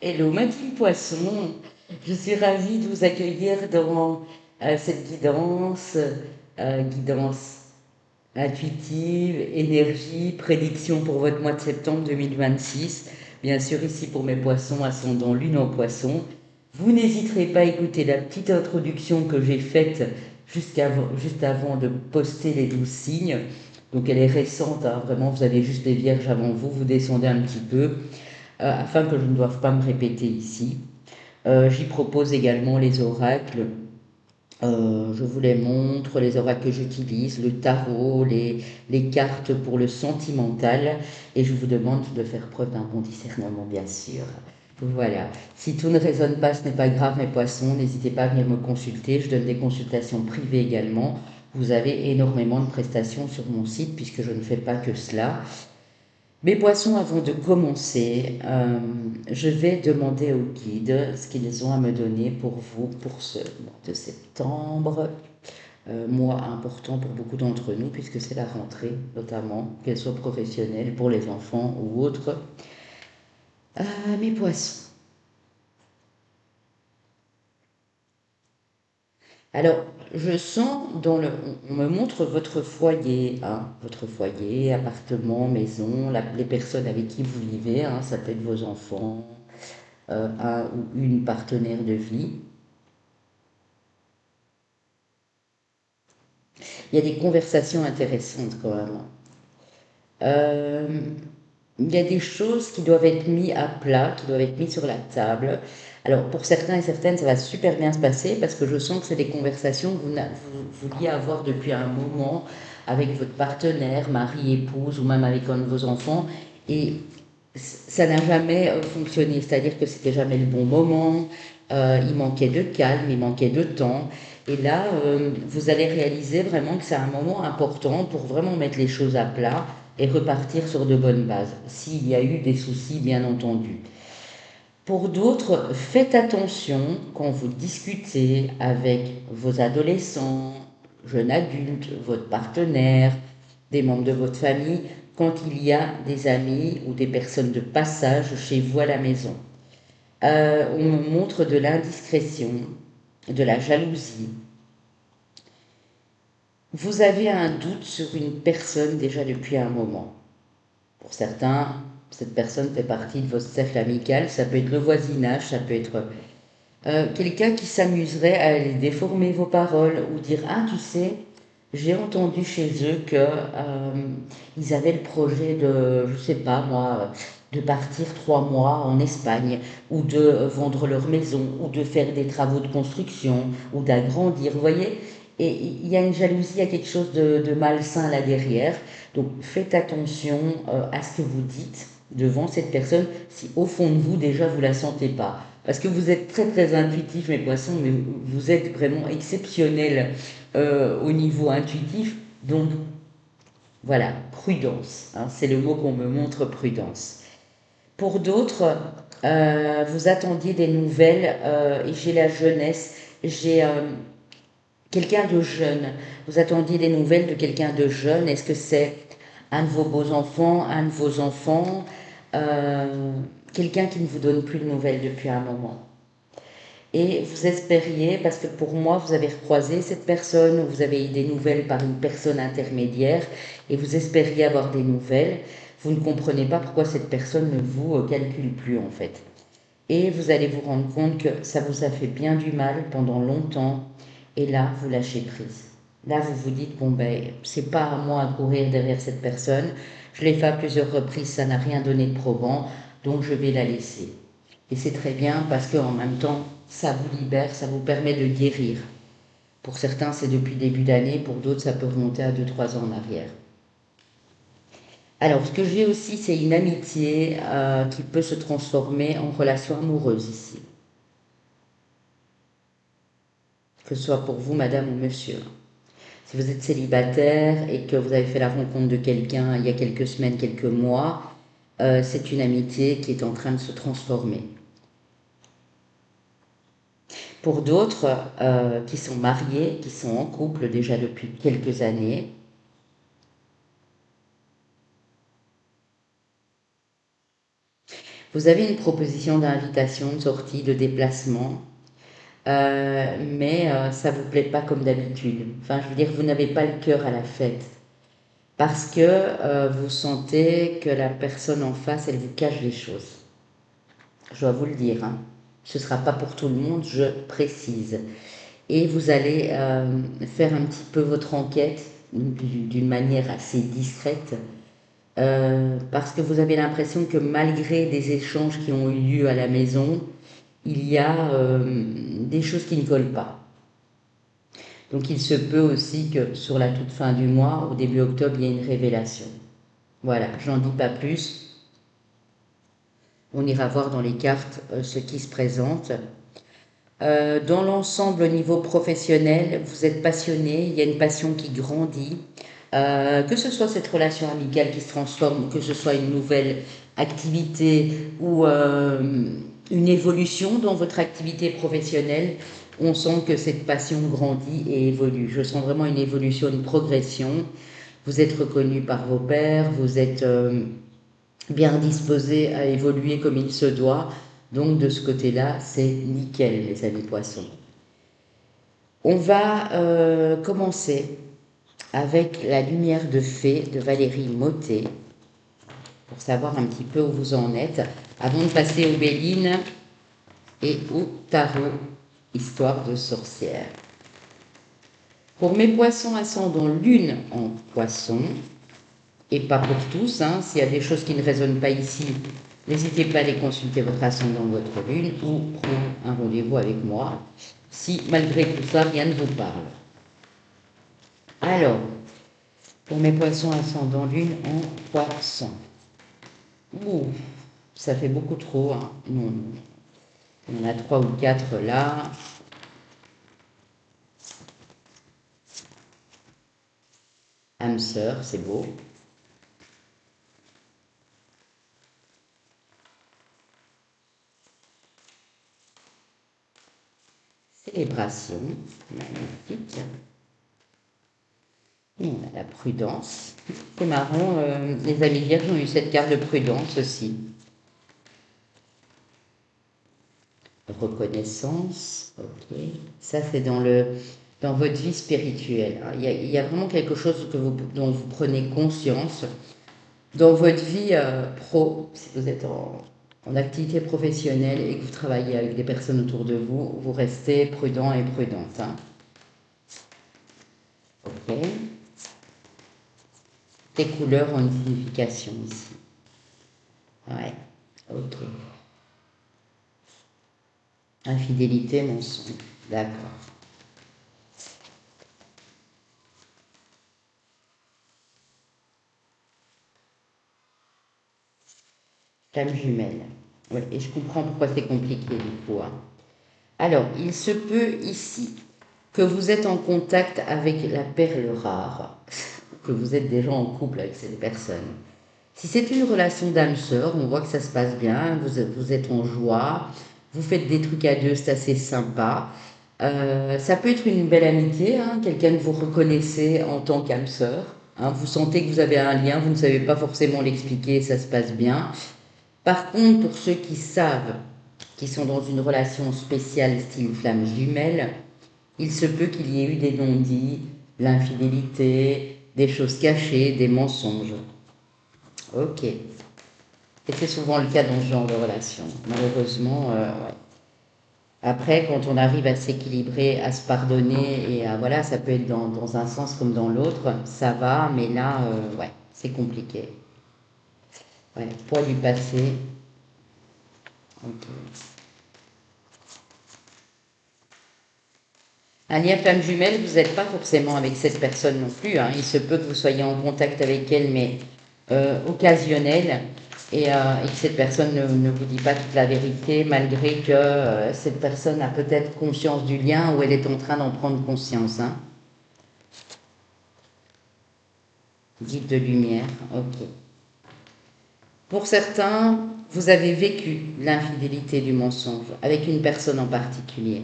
Hello, ma team Poisson. Je suis ravie de vous accueillir dans cette guidance intuitive, énergie, prédiction pour votre mois de septembre 2026. Bien sûr, ici pour mes poissons, ascendant lune en poisson. Vous n'hésiterez pas à écouter la petite introduction que j'ai faite juste avant de poster les 12 signes. Donc elle est récente, hein, vraiment, vous avez juste des vierges avant vous, vous descendez un petit peu afin que je ne doive pas me répéter ici. J'y propose également les oracles. Je vous les montre, les oracles que j'utilise, le tarot, les cartes pour le sentimental. Et je vous demande de faire preuve d'un bon discernement, bien sûr. Voilà. Si tout ne résonne pas, ce n'est pas grave, mes poissons. N'hésitez pas à venir me consulter. Je donne des consultations privées également. Vous avez énormément de prestations sur mon site puisque je ne fais pas que cela. Mes poissons, avant de commencer, je vais demander aux guides ce qu'ils ont à me donner pour vous pour ce mois de septembre. Mois important pour beaucoup d'entre nous puisque c'est la rentrée, notamment, qu'elle soit professionnelle pour les enfants ou autres. Mes poissons. Alors, je sens on me montre votre foyer, hein, votre foyer, appartement, maison, les personnes avec qui vous vivez, hein, ça peut être vos enfants, un ou une partenaire de vie. Il y a des conversations intéressantes quand même. Euh, il y a des choses qui doivent être mises à plat, qui doivent être mises sur la table. Alors pour certains et certaines, ça va super bien se passer parce que je sens que c'est des conversations que vous vouliez avoir depuis un moment avec votre partenaire, mari, épouse ou même avec un de vos enfants. Et ça n'a jamais fonctionné, c'est-à-dire que c'était jamais le bon moment, il manquait de calme, il manquait de temps. Et là, vous allez réaliser vraiment que c'est un moment important pour vraiment mettre les choses à plat et repartir sur de bonnes bases, s'il y a eu des soucis, bien entendu. Pour d'autres, faites attention quand vous discutez avec vos adolescents, jeunes adultes, votre partenaire, des membres de votre famille, quand il y a des amis ou des personnes de passage chez vous à la maison. On me montre de l'indiscrétion, de la jalousie. Vous avez un doute sur une personne déjà depuis un moment. Pour certains, cette personne fait partie de votre cercle amical, ça peut être le voisinage, ça peut être quelqu'un qui s'amuserait à aller déformer vos paroles ou dire ah tu sais j'ai entendu chez eux que ils avaient le projet de je sais pas moi de partir 3 mois en Espagne ou de vendre leur maison ou de faire des travaux de construction ou d'agrandir vous voyez et il y a une jalousie il y a quelque chose de malsain là derrière donc faites attention à ce que vous dites devant cette personne si au fond de vous déjà vous la sentez pas parce que vous êtes très très intuitif, mes poissons, mais vous êtes vraiment exceptionnel au niveau intuitif. Donc voilà, prudence, hein, c'est le mot qu'on me montre, prudence. Pour d'autres, vous attendiez des nouvelles et j'ai la jeunesse, j'ai quelqu'un de jeune. Vous attendiez des nouvelles de quelqu'un de jeune. Est-ce que c'est un de vos beaux-enfants, un de vos enfants, euh, quelqu'un qui ne vous donne plus de nouvelles depuis un moment? Et vous espériez, parce que pour moi, vous avez recroisé cette personne, ou vous avez eu des nouvelles par une personne intermédiaire, et vous espériez avoir des nouvelles, vous ne comprenez pas pourquoi cette personne ne vous calcule plus en fait. Et vous allez vous rendre compte que ça vous a fait bien du mal pendant longtemps, et là, vous lâchez prise. Là, vous vous dites, bon ben, c'est pas à moi de courir derrière cette personne, je l'ai fait à plusieurs reprises, ça n'a rien donné de probant, donc je vais la laisser. Et c'est très bien parce qu'en même temps, ça vous libère, ça vous permet de guérir. Pour certains, c'est depuis le début d'année, pour d'autres, ça peut remonter à 2 3 ans en arrière. Alors, ce que j'ai aussi, c'est une amitié qui peut se transformer en relation amoureuse ici. Que ce soit pour vous, madame ou monsieur. Si vous êtes célibataire et que vous avez fait la rencontre de quelqu'un il y a quelques semaines, quelques mois, c'est une amitié qui est en train de se transformer. Pour d'autres qui sont mariés, qui sont en couple déjà depuis quelques années, Vous avez une proposition d'invitation, de sortie, de déplacement, mais ça ne vous plaît pas comme d'habitude. Enfin, je veux dire, vous n'avez pas le cœur à la fête. Parce que vous sentez que la personne en face, elle vous cache des choses. Je dois vous le dire, hein. Ce ne sera pas pour tout le monde, je précise. Et vous allez faire un petit peu votre enquête d'une manière assez discrète, parce que vous avez l'impression que malgré des échanges qui ont eu lieu à la maison, il y a des choses qui ne collent pas. Donc il se peut aussi que sur la toute fin du mois, au début octobre, il y ait une révélation. Voilà, j'en dis pas plus. On ira voir dans les cartes ce qui se présente. Dans l'ensemble, au niveau professionnel, vous êtes passionné, il y a une passion qui grandit. Que ce soit cette relation amicale qui se transforme, que ce soit une nouvelle activité ou une évolution dans votre activité professionnelle, on sent que cette passion grandit et évolue. Je sens vraiment une évolution, une progression. Vous êtes reconnu par vos pairs, vous êtes bien disposé à évoluer comme il se doit. Donc de ce côté-là, c'est nickel, les amis poissons. On va commencer avec la lumière de fée de Valérie Mottet, pour savoir un petit peu où vous en êtes, avant de passer aux Bélines et au tarot, histoire de sorcière. Pour mes poissons ascendant lune en poisson, et pas pour tous, hein, s'il y a des choses qui ne résonnent pas ici, n'hésitez pas à aller consulter votre ascendant, votre lune, ou prendre un rendez-vous avec moi, si malgré tout ça, rien ne vous parle. Alors, pour mes poissons ascendant lune en poisson. Ouh, ça fait beaucoup trop, hein. Non, on en a 3 ou 4 là. Âme sœur, c'est beau. Célébration, magnifique. Et on a la prudence. C'est marrant, les amis vierges ont eu cette carte de prudence aussi. Reconnaissance, ok. Ça, c'est dans votre vie spirituelle. Il y a vraiment quelque chose dont vous prenez conscience. Dans votre vie pro, si vous êtes en activité professionnelle et que vous travaillez avec des personnes autour de vous, vous restez prudent et prudente, hein. Ok. Les couleurs ont une signification ici. Ouais, ok. Infidélité, mensonge. D'accord. Flamme jumelle. Oui, et je comprends pourquoi c'est compliqué du coup, hein. Alors, il se peut ici que vous êtes en contact avec la perle rare, que vous êtes déjà en couple avec cette personne. Si c'est une relation d'âme sœur, on voit que ça se passe bien, vous êtes en joie, vous faites des trucs à deux, c'est assez sympa. Ça peut être une belle amitié, hein, quelqu'un que vous reconnaissez en tant qu'âme sœur, hein, vous sentez que vous avez un lien, vous ne savez pas forcément l'expliquer, ça se passe bien. Par contre, pour ceux qui savent, qui sont dans une relation spéciale style flamme jumelle, il se peut qu'il y ait eu des non-dits, l'infidélité, des choses cachées, des mensonges. Ok. Et c'est souvent le cas dans ce genre de relation. Malheureusement, ouais. Après, quand on arrive à s'équilibrer, à se pardonner, et à, voilà, ça peut être dans un sens comme dans l'autre, ça va, mais là, ouais, c'est compliqué. Ouais, poids du passé. Ok. Un lien flamme jumelle, vous n'êtes pas forcément avec cette personne non plus, hein. Il se peut que vous soyez en contact avec elle, mais occasionnel, et que cette personne ne vous dit pas toute la vérité, malgré que cette personne a peut-être conscience du lien ou elle est en train d'en prendre conscience, hein. Guide de lumière, ok. Pour certains, vous avez vécu l'infidélité du mensonge avec une personne en particulier.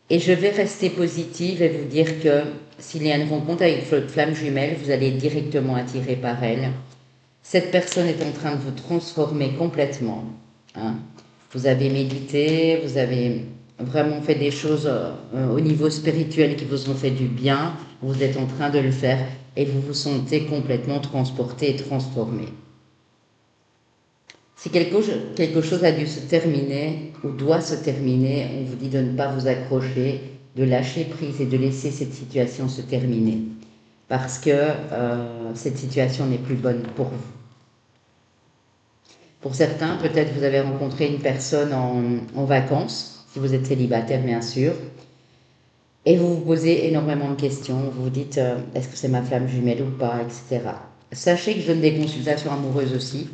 Et je vais rester positive et vous dire que s'il y a une rencontre avec votre flamme jumelle, vous allez être directement attiré par elle. Cette personne est en train de vous transformer complètement. hein. Vous avez médité, vous avez vraiment fait des choses au niveau spirituel qui vous ont fait du bien, vous êtes en train de le faire et vous vous sentez complètement transporté et transformé. Si quelque chose a dû se terminer ou doit se terminer, on vous dit de ne pas vous accrocher, de lâcher prise et de laisser cette situation se terminer. Parce que cette situation n'est plus bonne pour vous. Pour certains, peut-être vous avez rencontré une personne en vacances, si vous êtes célibataire bien sûr, et vous vous posez énormément de questions. Vous vous dites est-ce que c'est ma flamme jumelle ou pas, etc. Sachez que je donne des consultations amoureuses aussi,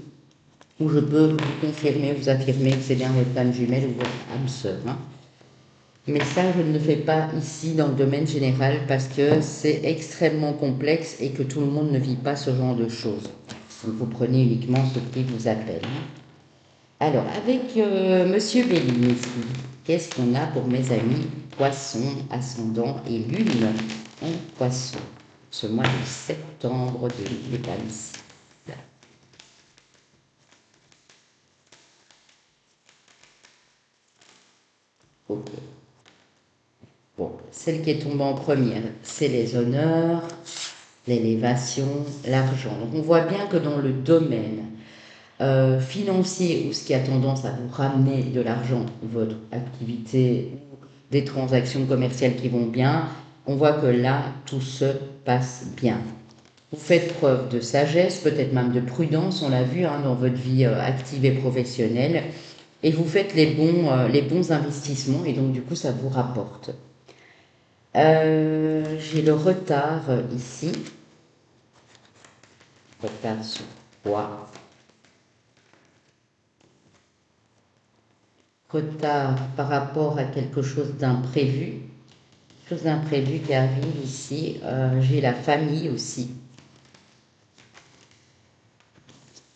où je peux vous confirmer, vous affirmer que c'est bien votre flamme jumelle ou votre âme sœur. Hein. Mais ça, je ne le fais pas ici dans le domaine général parce que c'est extrêmement complexe et que tout le monde ne vit pas ce genre de choses. Donc vous prenez uniquement ce qui vous appelle. Hein. Alors, avec Monsieur Béline ici, qu'est-ce qu'on a pour mes amis Poissons, ascendant et lune en Poisson, ce mois de septembre 2026. Ok. Bon, celle qui est tombée en première, c'est les honneurs, l'élévation, l'argent. Donc on voit bien que dans le domaine financier ou ce qui a tendance à vous ramener de l'argent, votre activité ou des transactions commerciales qui vont bien, on voit que là, tout se passe bien. Vous faites preuve de sagesse, peut-être même de prudence, on l'a vu hein, dans votre vie active et professionnelle, et vous faites les bons investissements, et donc du coup, ça vous rapporte. J'ai le retard ici, retard sur quoi retard par rapport à quelque chose d'imprévu, chose d'imprévu qui arrive ici. J'ai la famille aussi,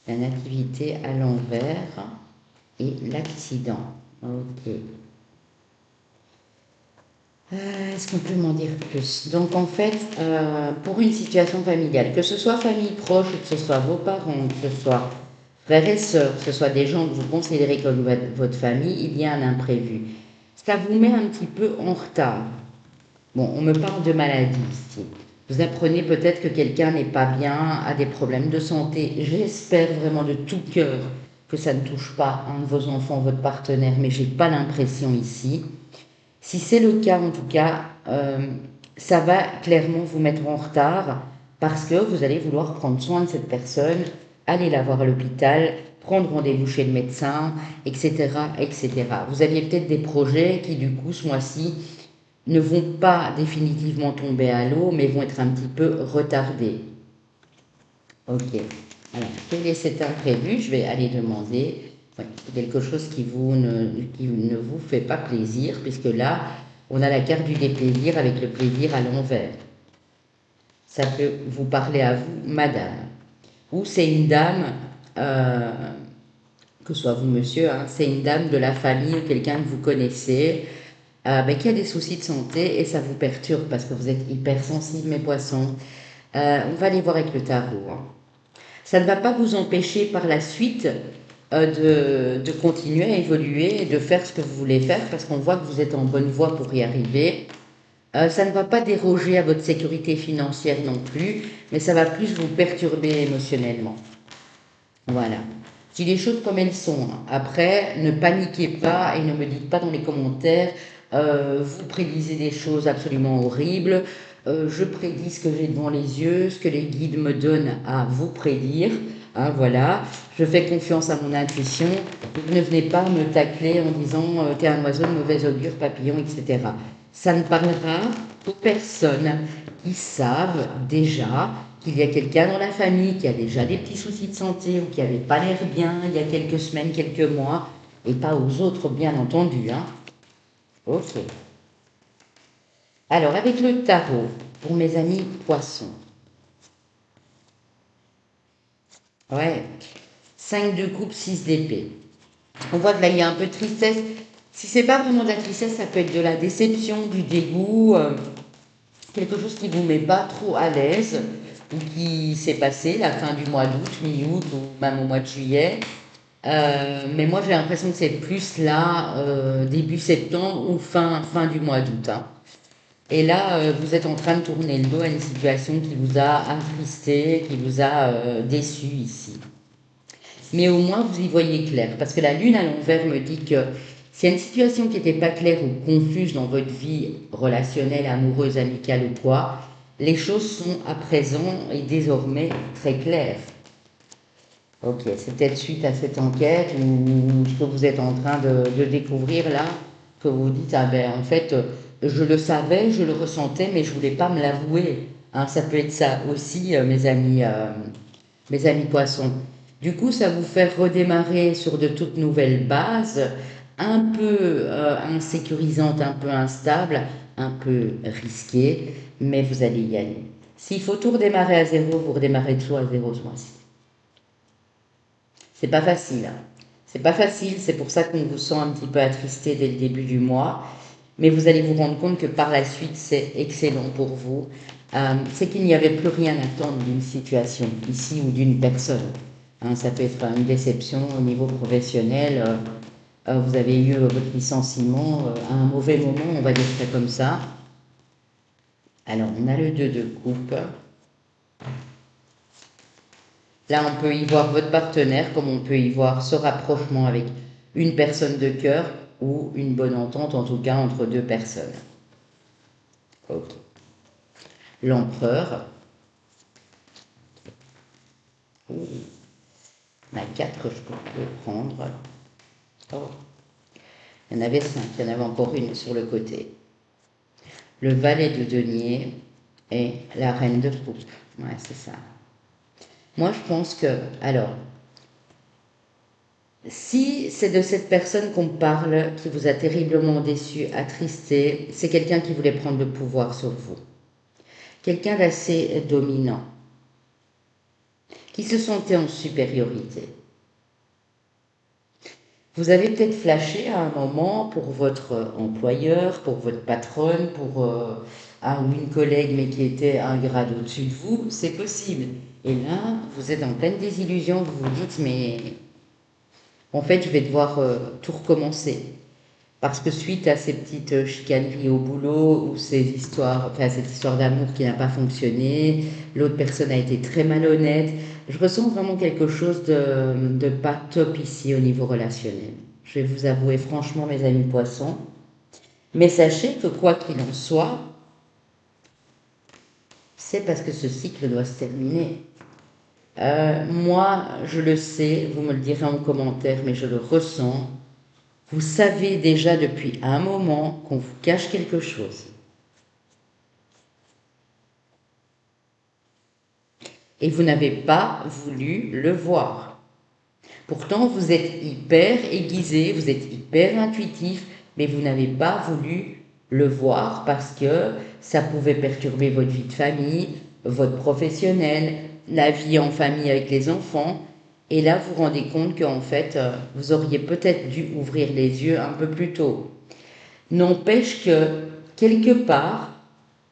la nativité à l'envers et l'accident. Ok. Est-ce qu'on peut m'en dire plus? Donc en fait, pour une situation familiale, que ce soit famille proche, que ce soit vos parents, que ce soit frères et sœurs, que ce soit des gens que vous considérez comme votre famille, il y a un imprévu. Ça vous met un petit peu en retard. Bon, on me parle de maladie ici. Vous apprenez peut-être que quelqu'un n'est pas bien, a des problèmes de santé. J'espère vraiment de tout cœur que ça ne touche pas un de vos enfants, votre partenaire, mais j'ai pas l'impression ici. Si c'est le cas, en tout cas, ça va clairement vous mettre en retard parce que vous allez vouloir prendre soin de cette personne, aller la voir à l'hôpital, prendre rendez-vous chez le médecin, etc., etc. Vous aviez peut-être des projets qui, du coup, ce mois-ci, ne vont pas définitivement tomber à l'eau, mais vont être un petit peu retardés. Ok. Alors, quel est cet imprévu? Je vais aller demander quelque chose qui ne vous fait pas plaisir, puisque là, on a la carte du déplaisir avec le plaisir à l'envers. Ça peut vous parler à vous, madame. Ou c'est une dame, que ce soit vous, monsieur, hein, c'est une dame de la famille ou quelqu'un que vous connaissez, qui a des soucis de santé et ça vous perturbe parce que vous êtes hypersensible, mes poissons. On va aller voir avec le tarot. Hein. Ça ne va pas vous empêcher par la suite de continuer à évoluer et de faire ce que vous voulez faire parce qu'on voit que vous êtes en bonne voie pour y arriver. Ça ne va pas déroger à votre sécurité financière non plus, mais ça va plus vous perturber émotionnellement. Voilà. Je dis les choses comme elles sont. Après, ne paniquez pas et ne me dites pas dans les commentaires vous prédisez des choses absolument horribles. Je prédis ce que j'ai devant les yeux, ce que les guides me donnent à vous prédire. Hein, voilà. Je fais confiance à mon intuition. Vous ne venez pas me tacler en disant t'es un oiseau de mauvaise augure, papillon, etc. Ça ne parlera aux personnes qui savent déjà qu'il y a quelqu'un dans la famille qui a déjà des petits soucis de santé ou qui n'avait pas l'air bien il y a quelques semaines, quelques mois, et pas aux autres, bien entendu. Hein. Ok. Alors, avec le tarot, pour mes amis poissons. Ouais. 5 de coupe, 6 d'épée. On voit que là, il y a un peu de tristesse. Si c'est pas vraiment de la tristesse, ça peut être de la déception, du dégoût, quelque chose qui vous met pas trop à l'aise ou qui s'est passé la fin du mois d'août, mi-août ou même au mois de juillet. Mais moi, j'ai l'impression que c'est plus là, début septembre ou fin du mois d'août, hein. Et là, vous êtes en train de tourner le dos à une situation qui vous a attristé, qui vous a déçu ici. Mais au moins, vous y voyez clair. Parce que la lune à l'envers me dit que s'il y a une situation qui n'était pas claire ou confuse dans votre vie relationnelle, amoureuse, amicale ou quoi, les choses sont à présent et désormais très claires. Ok, c'est peut-être suite à cette enquête ou ce que vous êtes en train de découvrir là, que vous dites, ah ben en fait, je le savais, je le ressentais, mais je voulais pas me l'avouer. Hein, ça peut être ça aussi, mes amis poissons. Du coup, ça vous fait redémarrer sur de toutes nouvelles bases, un peu insécurisantes, un peu instables, un peu risquées, mais vous allez y aller. S'il faut tout redémarrer à zéro, vous redémarrez toujours à zéro ce mois-ci. C'est pas facile, hein. C'est pas facile, c'est pour ça qu'on vous sent un petit peu attristé dès le début du mois. Mais vous allez vous rendre compte que par la suite, c'est excellent pour vous. C'est qu'il n'y avait plus rien à attendre d'une situation ici ou d'une personne. Hein, ça peut être une déception au niveau professionnel. Vous avez eu votre licenciement à un mauvais moment, on va dire ça comme ça. Alors, on a le 2 de coupe. Là, on peut y voir votre partenaire, comme on peut y voir ce rapprochement avec une personne de cœur ou une bonne entente, en tout cas entre deux personnes. Ok. L'empereur. Ouh. On a 4, je peux le prendre. Oh. Il y en avait 5, il y en avait encore une sur le côté. Le valet de denier et la reine de coupe. Ouais, c'est ça. Moi, je pense que, alors, si c'est de cette personne qu'on parle, qui vous a terriblement déçu, attristé, c'est quelqu'un qui voulait prendre le pouvoir sur vous. Quelqu'un d'assez dominant, qui se sentait en supériorité. Vous avez peut-être flashé à un moment pour votre employeur, pour votre patronne, pour un ou une collègue, mais qui était un grade au-dessus de vous, c'est possible. Et là, vous êtes en pleine désillusion, vous vous dites, mais en fait, je vais devoir tout recommencer. Parce que suite à ces petites chicaneries au boulot ou ces histoires, enfin cette histoire d'amour qui n'a pas fonctionné, l'autre personne a été très malhonnête, je ressens vraiment quelque chose de pas top ici au niveau relationnel. Je vais vous avouer franchement, mes amis poissons, mais sachez que quoi qu'il en soit, c'est parce que ce cycle doit se terminer. Moi, je le sais, vous me le direz en commentaire, mais je le ressens. Vous savez déjà depuis un moment qu'on vous cache quelque chose. Et vous n'avez pas voulu le voir. Pourtant, vous êtes hyper aiguisé, vous êtes hyper intuitif, mais vous n'avez pas voulu le voir parce que ça pouvait perturber votre vie de famille, votre professionnel, la vie en famille avec les enfants. Et là, vous vous rendez compte qu'en fait, vous auriez peut-être dû ouvrir les yeux un peu plus tôt. N'empêche que, quelque part,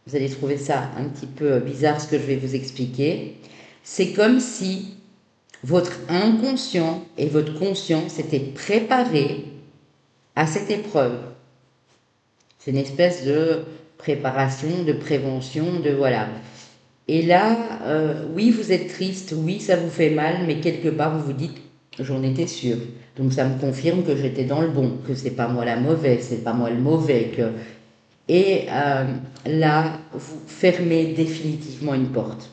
vous allez trouver ça un petit peu bizarre ce que je vais vous expliquer, c'est comme si votre inconscient et votre conscient s'étaient préparés à cette épreuve. C'est une espèce de préparation, de prévention, de voilà. Et là, oui, vous êtes triste, oui, ça vous fait mal, mais quelque part, vous vous dites, j'en étais sûre. Donc ça me confirme que j'étais dans le bon, que c'est pas moi la mauvaise, c'est pas moi le mauvais, que et là, vous fermez définitivement une porte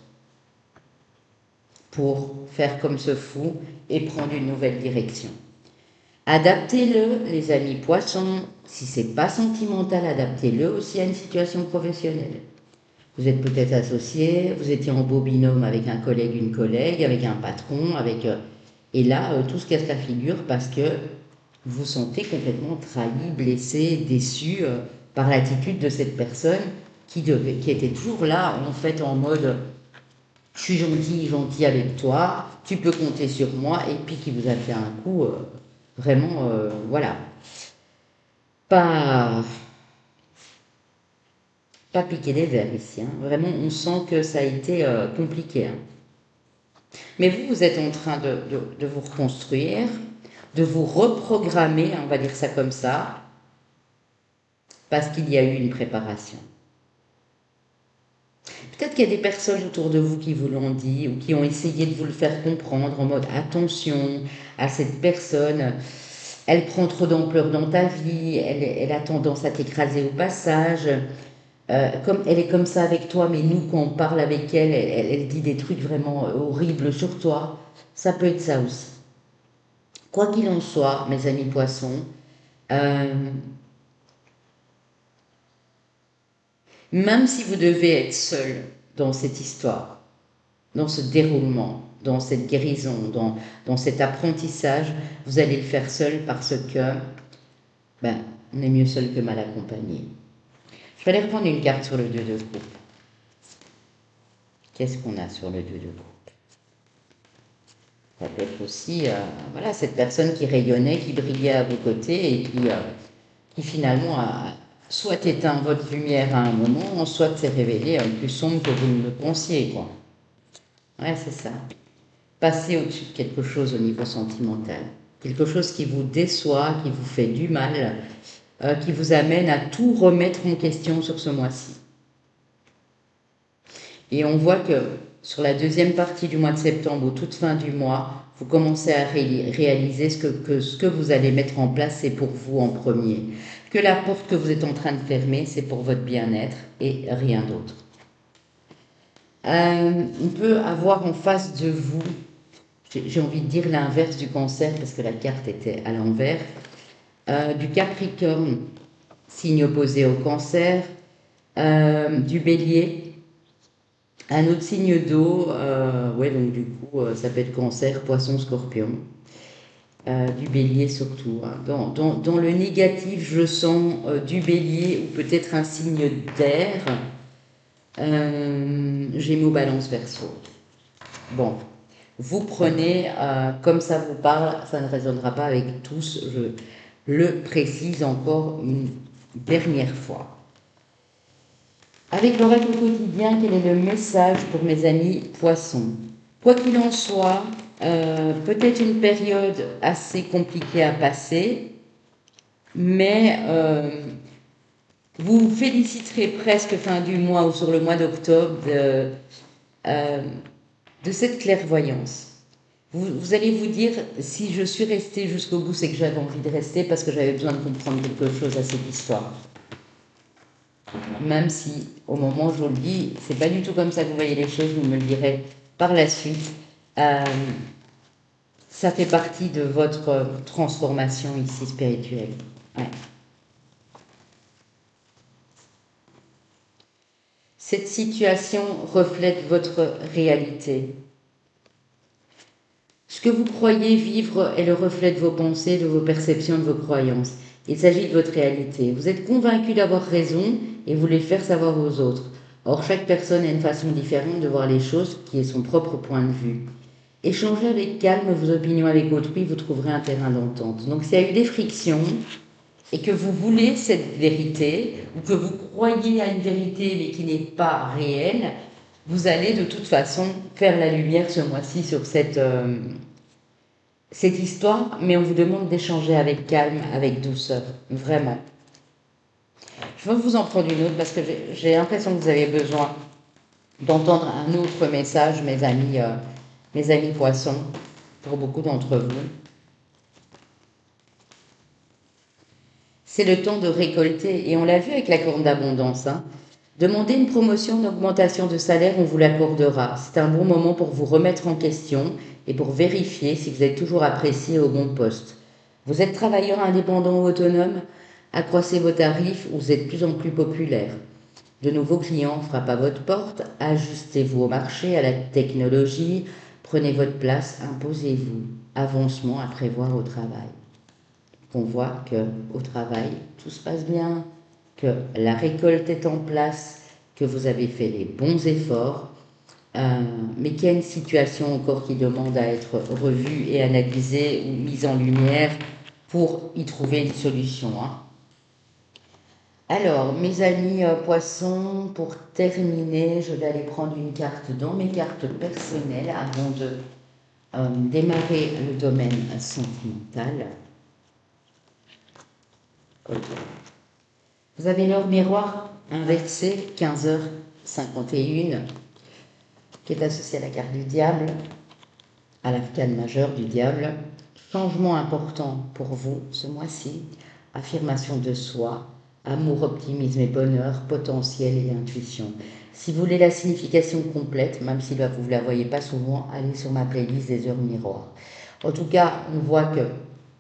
pour faire comme ce fou et prendre une nouvelle direction. Adaptez-le, les amis poissons. Si c'est pas sentimental, adaptez-le aussi à une situation professionnelle. Vous êtes peut-être associé, vous étiez en beau binôme avec un collègue, une collègue, avec un patron, avec et là, tout se casse la figure parce que vous vous sentez complètement trahi, blessé, déçu par l'attitude de cette personne qui était toujours là, en fait, en mode je suis gentil avec toi, tu peux compter sur moi, et puis qui vous a fait un coup vraiment, voilà, pas, pas piquer des verres ici, hein. Vraiment, on sent que ça a été compliqué, hein. Mais vous, vous êtes en train de vous reconstruire. de vous reprogrammer, on va dire ça comme ça, parce qu'il y a eu une préparation. Peut-être qu'il y a des personnes autour de vous qui vous l'ont dit ou qui ont essayé de vous le faire comprendre en mode attention à cette personne, elle prend trop d'ampleur dans ta vie, elle a tendance à t'écraser au passage, comme elle est comme ça avec toi, mais nous quand on parle avec elle, elle dit des trucs vraiment horribles sur toi. Ça peut être ça aussi. Quoi qu'il en soit, mes amis poissons, euh, même si vous devez être seul dans cette histoire, dans ce déroulement, dans cette guérison, dans cet apprentissage, vous allez le faire seul parce que ben, on est mieux seul que mal accompagné. Je vais aller reprendre une carte sur le 2 de coupe. Qu'est-ce qu'on a sur le 2 de coupe? Ça peut être aussi voilà, cette personne qui rayonnait, qui brillait à vos côtés et qui finalement a soit éteint votre lumière à un moment, soit s'est révélé plus sombre que vous ne le pensiez, quoi. Ouais, c'est ça. Passer au-dessus de quelque chose au niveau sentimental. Quelque chose qui vous déçoit, qui vous fait du mal, qui vous amène à tout remettre en question sur ce mois-ci. Et on voit que sur la deuxième partie du mois de septembre, ou toute fin du mois, vous commencez à réaliser ce que vous allez mettre en place, c'est pour vous en premier. Que la porte que vous êtes en train de fermer, c'est pour votre bien-être et rien d'autre. On peut avoir en face de vous, j'ai envie de dire l'inverse du cancer, parce que la carte était à l'envers, du Capricorne, signe opposé au cancer, du Bélier, un autre signe d'eau, ouais, donc du coup, ça peut être cancer, poisson, scorpion, du bélier surtout, hein. Dans le négatif, je sens du bélier ou peut-être un signe d'air, Gémeaux, balance, verseau. Bon, vous prenez comme ça vous parle, ça ne résonnera pas avec tous, je le précise encore une dernière fois. Avec l'oracle quotidien, quel est le message pour mes amis poissons? Quoi qu'il en soit, peut-être une période assez compliquée à passer, mais vous vous féliciterez presque fin du mois ou sur le mois d'octobre de cette clairvoyance. Vous allez vous dire, si je suis restée jusqu'au bout, c'est que j'avais envie de rester parce que j'avais besoin de comprendre quelque chose à cette histoire. Même si, au moment où je vous le dis, c'est pas du tout comme ça que vous voyez les choses, vous me le direz par la suite. Ça fait partie de votre transformation ici spirituelle. Ouais. Cette situation reflète votre réalité. Ce que vous croyez vivre est le reflet de vos pensées, de vos perceptions, de vos croyances. Il s'agit de votre réalité. Vous êtes convaincu d'avoir raison et vous voulez faire savoir aux autres. Or, chaque personne a une façon différente de voir les choses qui est son propre point de vue. Échangez avec calme vos opinions avec autrui, vous trouverez un terrain d'entente. Donc, s'il y a eu des frictions et que vous voulez cette vérité, ou que vous croyez à une vérité mais qui n'est pas réelle, vous allez de toute façon faire la lumière ce mois-ci sur cette histoire, mais on vous demande d'échanger avec calme, avec douceur, vraiment. Je vais vous en prendre une autre parce que j'ai l'impression que vous avez besoin d'entendre un autre message, mes amis poissons, pour beaucoup d'entre vous. C'est le temps de récolter, et on l'a vu avec la corne d'abondance, hein. Demandez une promotion, une augmentation de salaire, on vous l'accordera. C'est un bon moment pour vous remettre en question et pour vérifier si vous êtes toujours apprécié au bon poste. Vous êtes travailleur indépendant ou autonome, accroissez vos tarifs ou vous êtes de plus en plus populaire. De nouveaux clients frappent à votre porte, ajustez-vous au marché, à la technologie, prenez votre place, imposez-vous. Avancement à prévoir au travail. On voit qu'au travail, tout se passe bien, que la récolte est en place, que vous avez fait les bons efforts, mais qu'il y a une situation encore qui demande à être revue et analysée ou mise en lumière pour y trouver une solution, hein. Alors, mes amis poissons, pour terminer, je vais aller prendre une carte dans mes cartes personnelles avant démarrer le domaine sentimental. Ok. Vous avez l'heure miroir inversée, 15h51, qui est associée à la carte du diable, à l'arcane majeure du diable. Changement important pour vous ce mois-ci, affirmation de soi, amour, optimisme et bonheur, potentiel et intuition. Si vous voulez la signification complète, même si là vous ne la voyez pas souvent, allez sur ma playlist des heures miroirs. En tout cas, on voit que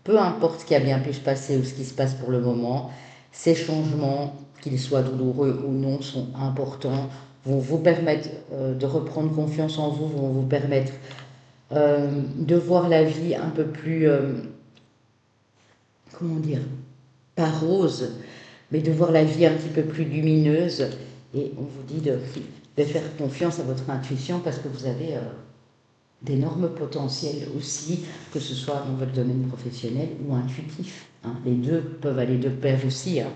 peu importe ce qui a bien pu se passer ou ce qui se passe pour le moment, ces changements, qu'ils soient douloureux ou non, sont importants, vont vous permettre de reprendre confiance en vous, vont vous permettre de voir la vie un peu plus, comment dire, pas rose, mais de voir la vie un petit peu plus lumineuse. Et on vous dit de faire confiance à votre intuition parce que vous avez d'énormes potentiels aussi, que ce soit dans votre domaine professionnel ou intuitif. Hein. Les deux peuvent aller de pair aussi. Hein.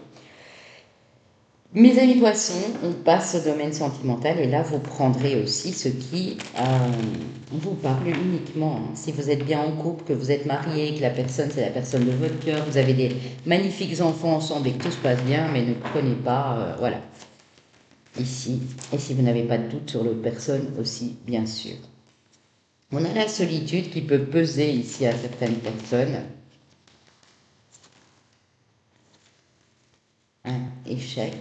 Mes amis poissons, on passe au domaine sentimental et là vous prendrez aussi ce qui vous parle uniquement. Hein. Si vous êtes bien en couple, que vous êtes marié, que la personne c'est la personne de votre cœur, vous avez des magnifiques enfants ensemble et que tout se passe bien, mais ne prenez pas, voilà, ici. Et si vous n'avez pas de doute sur l'autre personne aussi, bien sûr. On a la solitude qui peut peser ici à certaines personnes. Un échec.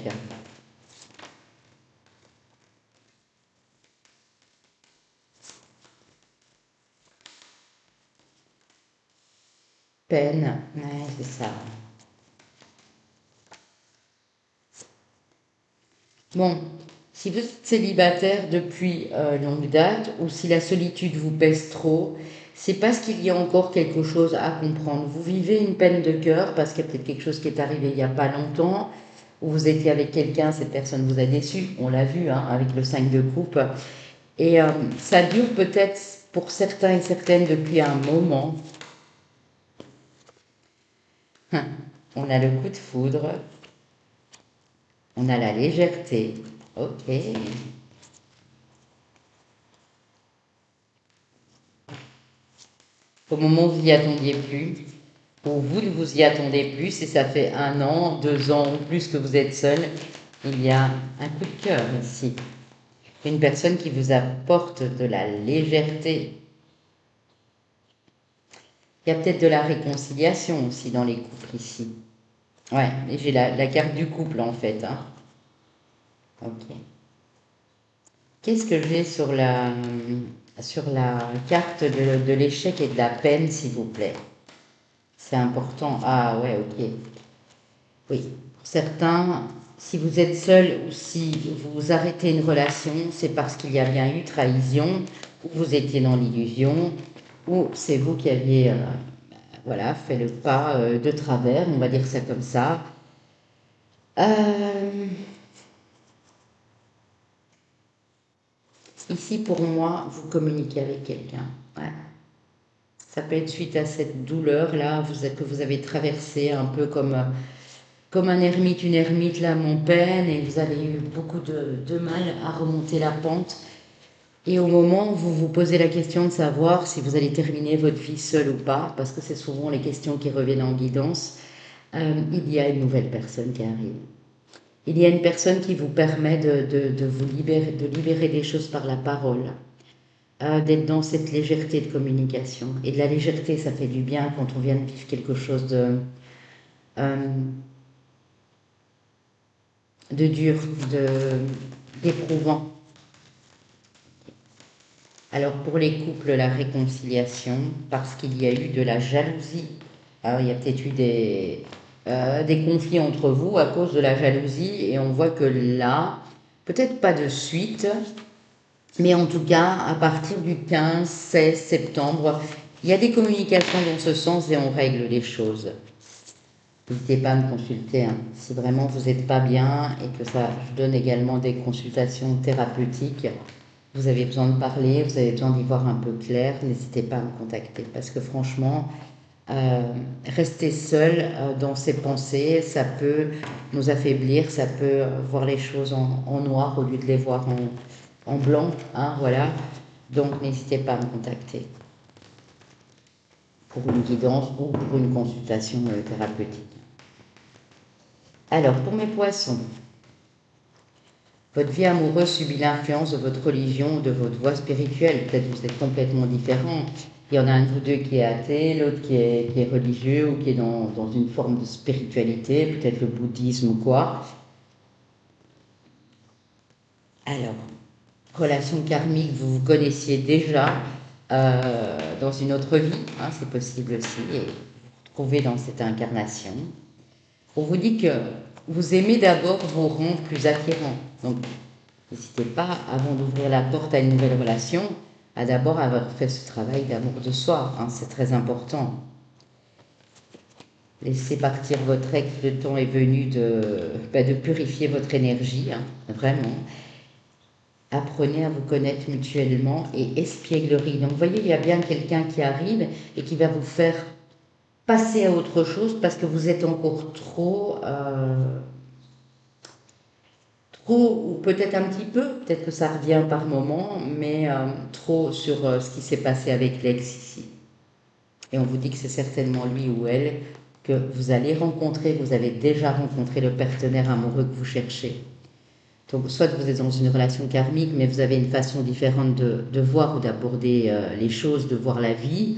Peine, ouais, c'est ça. Bon, si vous êtes célibataire depuis longue date ou si la solitude vous pèse trop, c'est parce qu'il y a encore quelque chose à comprendre. Vous vivez une peine de cœur parce qu'il y a peut-être quelque chose qui est arrivé il n'y a pas longtemps, ou vous étiez avec quelqu'un, cette personne vous a déçu, on l'a vu hein, avec le 5 de coupe, et ça dure peut-être pour certains et certaines depuis un moment. On a le coup de foudre, on a la légèreté, ok. Au moment où vous n'y attendiez plus, ou vous ne vous y attendez plus, et ça fait 1 an, 2 ans ou plus que vous êtes seul, il y a un coup de cœur ici. Une personne qui vous apporte de la légèreté. Il y a peut-être de la réconciliation aussi dans les couples ici. Ouais, j'ai la carte du couple en fait. Hein. Ok. Qu'est-ce que j'ai sur la carte de l'échec et de la peine, s'il vous plaît? C'est important. Ah ouais, ok. Oui. Pour certains, si vous êtes seul ou si vous arrêtez une relation, c'est parce qu'il y a bien eu trahison, ou vous étiez dans l'illusion, ou c'est vous qui aviez voilà, fait le pas de travers, on va dire ça comme ça. Ici, pour moi, vous communiquez avec quelqu'un. Ouais. Ça peut être suite à cette douleur-là que vous avez traversée, un peu comme un ermite, une ermite, l'âme en peine, et vous avez eu beaucoup de mal à remonter la pente. Et au moment où vous vous posez la question de savoir si vous allez terminer votre vie seul ou pas, parce que c'est souvent les questions qui reviennent en guidance, il y a une nouvelle personne qui arrive. Il y a une personne qui vous permet de vous libérer des choses par la parole, d'être dans cette légèreté de communication. Et de la légèreté, ça fait du bien quand on vient de vivre quelque chose de dur, d'éprouvant. Alors pour les couples, la réconciliation, parce qu'il y a eu de la jalousie. Alors il y a peut-être eu des conflits entre vous à cause de la jalousie, et on voit que là, peut-être pas de suite, mais en tout cas, à partir du 15-16 septembre, il y a des communications dans ce sens et on règle les choses. N'hésitez pas à me consulter hein, si vraiment vous n'êtes pas bien et que ça, je donne également des consultations thérapeutiques. Vous avez besoin de parler, vous avez besoin d'y voir un peu clair, n'hésitez pas à me contacter parce que franchement, rester seul dans ses pensées, ça peut nous affaiblir, ça peut voir les choses en noir au lieu de les voir en blanc, hein, voilà. Donc n'hésitez pas à me contacter. pour une guidance ou pour une consultation thérapeutique. Alors, pour mes poissons, votre vie amoureuse subit l'influence de votre religion ou de votre voie spirituelle. Peut-être que vous êtes complètement différents. Il y en a un de vous deux qui est athée, l'autre qui est religieux ou qui est dans une forme de spiritualité, peut-être le bouddhisme ou quoi. Alors, relation karmique, vous vous connaissiez déjà dans une autre vie, hein, c'est possible aussi, et vous vous retrouvez dans cette incarnation. On vous dit que vous aimez d'abord vous rendre plus attirant. Donc, n'hésitez pas, avant d'ouvrir la porte à une nouvelle relation, à d'abord avoir fait ce travail d'amour de soi. Hein, c'est très important. Laissez partir votre ex, le temps est venu de purifier votre énergie, hein, vraiment. Apprenez à vous connaître mutuellement et espièglerie. Donc, vous voyez, il y a bien quelqu'un qui arrive et qui va vous faire passer à autre chose parce que vous êtes encore trop, ou peut-être un petit peu, peut-être que ça revient par moment, mais trop sur ce qui s'est passé avec l'ex ici. Et on vous dit que c'est certainement lui ou elle que vous allez rencontrer, vous avez déjà rencontré le partenaire amoureux que vous cherchez. Donc, soit vous êtes dans une relation karmique, mais vous avez une façon différente de voir ou d'aborder les choses, de voir la vie.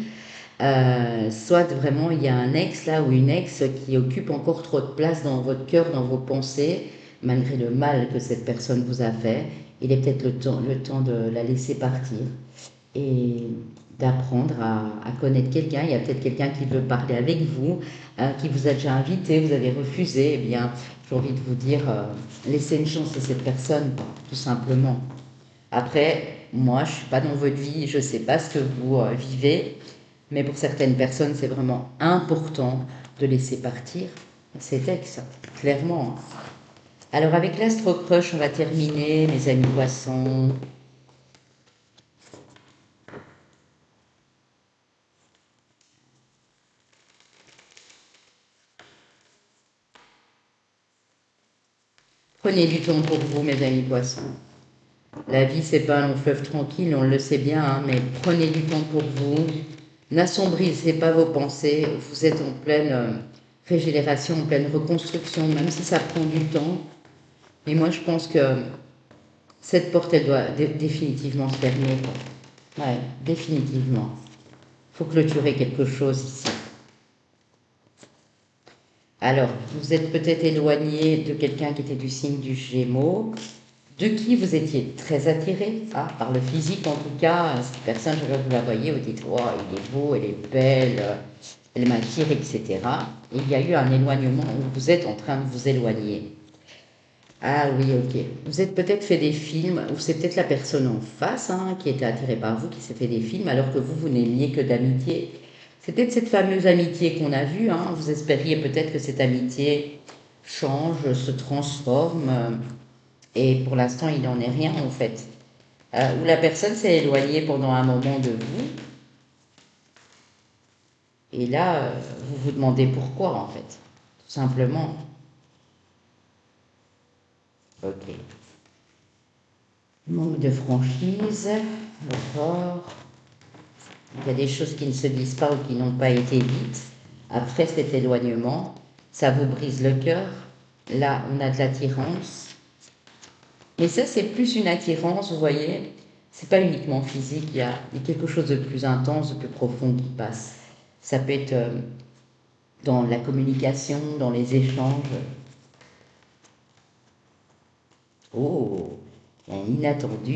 Soit vraiment il y a un ex là ou une ex qui occupe encore trop de place dans votre cœur, dans vos pensées, malgré le mal que cette personne vous a fait. Il est peut-être le temps de la laisser partir et d'apprendre à connaître quelqu'un. Il y a peut-être quelqu'un qui veut parler avec vous, qui vous a déjà invité, vous avez refusé. Eh bien, j'ai envie de vous dire, laissez une chance à cette personne, tout simplement. Après, moi, je ne suis pas dans votre vie, je ne sais pas ce que vous vivez, mais pour certaines personnes, c'est vraiment important de laisser partir cet ex, clairement. Alors, avec l'Astro Crush, on va terminer, mes amis poissons. Prenez du temps pour vous, mes amis poissons. La vie, c'est pas un long fleuve tranquille, on le sait bien, hein, mais prenez du temps pour vous. N'assombrissez pas vos pensées. Vous êtes en pleine régénération, en pleine reconstruction, même si ça prend du temps. Mais moi, je pense que cette porte, elle doit définitivement se fermer. Ouais, définitivement. Il faut clôturer quelque chose ici. Alors, vous êtes peut-être éloigné de quelqu'un qui était du signe du Gémeaux, de qui vous étiez très attiré, par le physique en tout cas. Cette personne, je vous la voyez, vous dites, oh, il est beau, elle est belle, elle m'attire, etc. Et il y a eu un éloignement où vous êtes en train de vous éloigner. Ah oui, ok. Vous êtes peut-être fait des films, ou c'est peut-être la personne en face qui était attirée par vous, qui s'est fait des films, alors que vous n'aimiez que d'amitié. C'est peut-être cette fameuse amitié qu'on a vue. Vous espériez peut-être que cette amitié change, se transforme, et pour l'instant, il n'en est rien en fait. Ou la personne s'est éloignée pendant un moment de vous, et là, vous vous demandez pourquoi en fait, tout simplement. Ok. Manque de franchise, d'accord. Il y a des choses qui ne se disent pas ou qui n'ont pas été dites. Après cet éloignement, ça vous brise le cœur. Là, on a de l'attirance. Mais ça, c'est plus une attirance, vous voyez. C'est pas uniquement physique, il y a quelque chose de plus intense, de plus profond qui passe. Ça peut être dans la communication, dans les échanges. Oh, il y a un inattendu,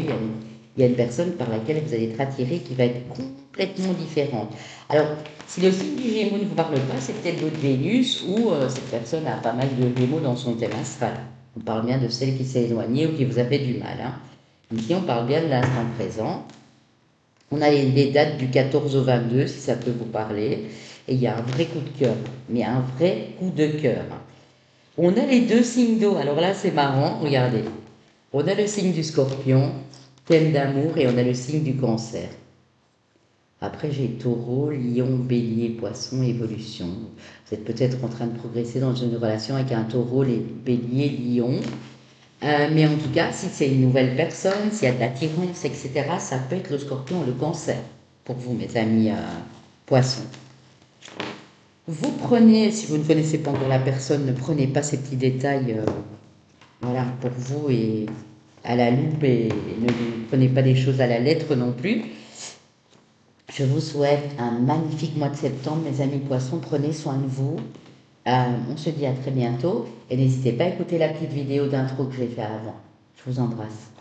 il y a une personne par laquelle vous allez être attiré qui va être complètement différente. Alors, si le signe du Gémeaux ne vous parle pas, c'est peut-être votre Vénus ou cette personne a pas mal de Gémeaux dans son thème astral. On parle bien de celle qui s'est éloignée ou qui vous a fait du mal. Ici, on parle bien de l'instant présent. On a les dates du 14 au 22, si ça peut vous parler. Et il y a un vrai coup de cœur, mais un vrai coup de cœur. On a les deux signes d'eau. Alors là, c'est marrant, regardez. On a le signe du Scorpion, thème d'amour, et on a le signe du Cancer. Après, j'ai Taureau, Lion, Bélier, Poisson, évolution. Vous êtes peut-être en train de progresser dans une relation avec un Taureau, les Béliers, Lion. Mais en tout cas, si c'est une nouvelle personne, s'il y a de l'attirance, etc., ça peut être le Scorpion ou le Cancer pour vous, mes amis Poissons. Vous prenez, si vous ne connaissez pas encore la personne, ne prenez pas ces petits détails voilà, pour vous et à la loupe et ne prenez pas des choses à la lettre non plus. Je vous souhaite un magnifique mois de septembre, mes amis poissons. Prenez soin de vous. On se dit à très bientôt et n'hésitez pas à écouter la petite vidéo d'intro que j'ai fait avant. Je vous embrasse.